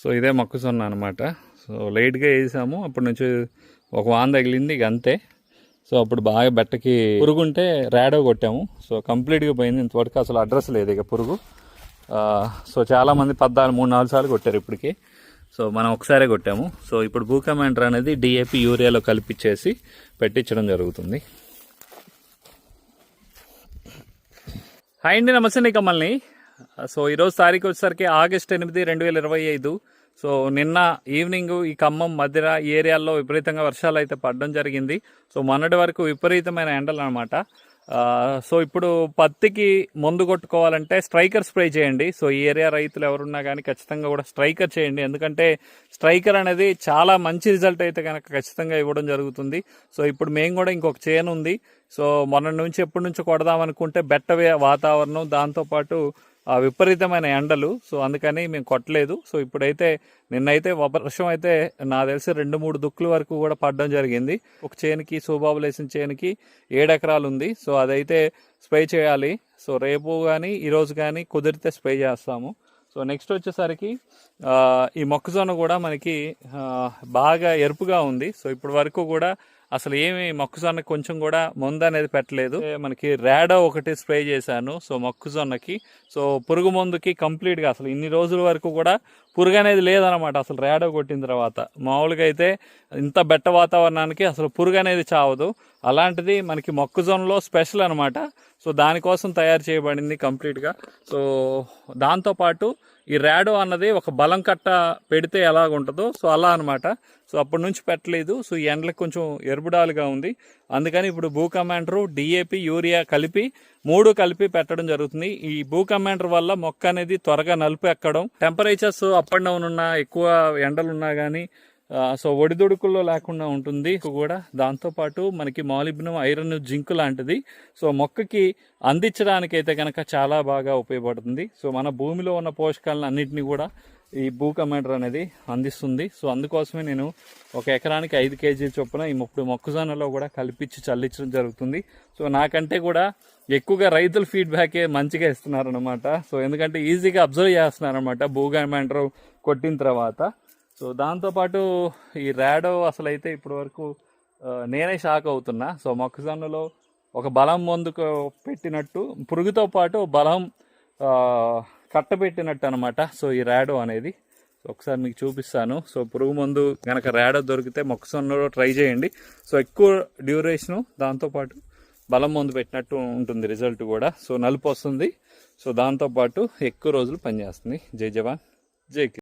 So ఇదే మొక్కజొన్న అనమాట. సో లైట్గా వేసాము, అప్పటి నుంచి ఒక వాన తగిలింది, ఇక అంతే. సో అప్పుడు బాగా బెట్టకి పురుగుంటే ర్యాడో కొట్టాము. సో కంప్లీట్గా పోయింది. ఇంతవరకు అసలు అడ్రస్ లేదు ఇక పురుగు. సో చాలామంది 3-4 సార్లు కొట్టారు ఇప్పటికి. సో మనం ఒకసారే కొట్టాము. సో ఇప్పుడు బూకమాంటర్ అనేది డిఏపి యూరియాలో కలిపిచ్చేసి పెట్టించడం జరుగుతుంది. హాయ్ అండి, నమస్తే నీ కమ్మల్ని. సో ఈరోజు తారీఖు వచ్చేసరికి August 8, 2025. సో నిన్న ఈవినింగ్ ఈ ఖమ్మం మధ్య ఏరియాల్లో విపరీతంగా వర్షాలు అయితే పడడం జరిగింది. సో మొన్నటి వరకు విపరీతమైన ఎండలు అనమాట. సో ఇప్పుడు పత్తికి మందు కొట్టుకోవాలంటే స్ట్రైకర్ స్ప్రే చేయండి. సో ఈ ఏరియా రైతులు ఎవరున్నా కానీ ఖచ్చితంగా కూడా స్ట్రైకర్ చేయండి. ఎందుకంటే స్ట్రైకర్ అనేది చాలా మంచి రిజల్ట్ అయితే కనుక ఖచ్చితంగా ఇవ్వడం జరుగుతుంది. సో ఇప్పుడు మేము కూడా ఇంకొక చేను ఉంది. సో మొన్న నుంచి ఎప్పటి నుంచో కొడదామనుకుంటే బెట్టవే వాతావరణం, దాంతోపాటు విపరీతమైన ఎండలు. సో అందుకని మేము కొట్టలేదు. సో ఇప్పుడైతే నిన్నైతే వర్షం అయితే నాకు తెలిసి 2-3 దుక్కుల వరకు కూడా పడడం జరిగింది. ఒక చేనుకి, సూబాబులు వేసిన చేనుకి 7 ఎకరాలు ఉంది. సో అదైతే స్ప్రే చేయాలి. సో రేపు కానీ ఈరోజు కానీ కుదిరితే స్ప్రే చేస్తాము. సో నెక్స్ట్ వచ్చేసరికి ఈ మొక్కజొన్న కూడా మనకి బాగా ఎరుపుగా ఉంది. సో ఇప్పటి వరకు కూడా అసలు ఏమి మొక్కజొన్న కొంచెం కూడా మందు అనేది పెట్టలేదు. మనకి ర్యాడో ఒకటి స్ప్రే చేశాను సో మొక్కజొన్నకి. సో పురుగు మందుకి కంప్లీట్గా అసలు ఇన్ని రోజుల వరకు కూడా పురుగు అనేది లేదనమాట అసలు ర్యాడో కొట్టిన తర్వాత. మామూలుగా అయితే ఇంత బెట్ట వాతావరణానికి అసలు పురుగు అనేది చావదు. అలాంటిది మనకి మొక్కజొన్నలో స్పెషల్ అనమాట. సో దానికోసం తయారు చేయబడింది కంప్లీట్గా. సో దాంతోపాటు ఈ ర్యాడో అన్నది ఒక బలం కట్ట పెడితే ఎలాగుంటుందో సో అలా అనమాట. సో అప్పటి నుంచి పెట్టలేదు. సో ఈ ఎండలకు కొంచెం ఎరుపుడాలుగా ఉంది. అందుకని ఇప్పుడు బూకమాండరు, డిఏపి, యూరియా కలిపి 3 కలిపి పెట్టడం జరుగుతుంది. ఈ బూకమాండర్ వల్ల మొక్క అనేది త్వరగా నలుపు ఎక్కడం, టెంపరేచర్స్ అప్ అండ్ డౌన్ ఉన్నా, ఎక్కువ ఎండలున్నా కానీ సో ఒడిదుడుకుల్లో లేకుండా ఉంటుంది కూడా. దాంతోపాటు మనకి మాలిబ్డినం, ఐరన్, జింక్ లాంటిది సో మొక్కకి అందించడానికైతే కనుక చాలా బాగా ఉపయోగపడుతుంది. సో మన భూమిలో ఉన్న పోషకాలను అన్నింటినీ కూడా ఈ బూకమాండర్ అనేది అందిస్తుంది. సో అందుకోసమే నేను ఒక ఎకరానికి 5 కేజీల చొప్పున ఈ మొక్కజొన్నలో కూడా కలిపించి చల్లించడం జరుగుతుంది. సో నాకంటే కూడా ఎక్కువగా రైతుల ఫీడ్బ్యాకే మంచిగా ఇస్తున్నారనమాట. సో ఎందుకంటే ఈజీగా అబ్జర్వ్ చేస్తున్నారనమాట బూకమాండర్ కొట్టిన తర్వాత. సో దాంతోపాటు ఈ ర్యాడో అసలు అయితే ఇప్పటి వరకు నేనే షాక్ అవుతున్నా. సో మొక్కజొన్నలో ఒక బలం మందుకు పెట్టినట్టు పురుగుతో పాటు బలం కట్టబెట్టినట్టు అనమాట. సో ఈ ర్యాడో అనేది సో ఒకసారి మీకు చూపిస్తాను. సో పురుగు మందు కనుక ర్యాడో దొరికితే మొక్కజొన్నలో ట్రై చేయండి. సో ఎక్కువ డ్యూరేషను, దాంతోపాటు బలం మందు పెట్టినట్టు ఉంటుంది రిజల్ట్ కూడా. సో నలుపు వస్తుంది. సో దాంతోపాటు ఎక్కువ రోజులు పనిచేస్తుంది. జై జవాన్, జై కిసాన్.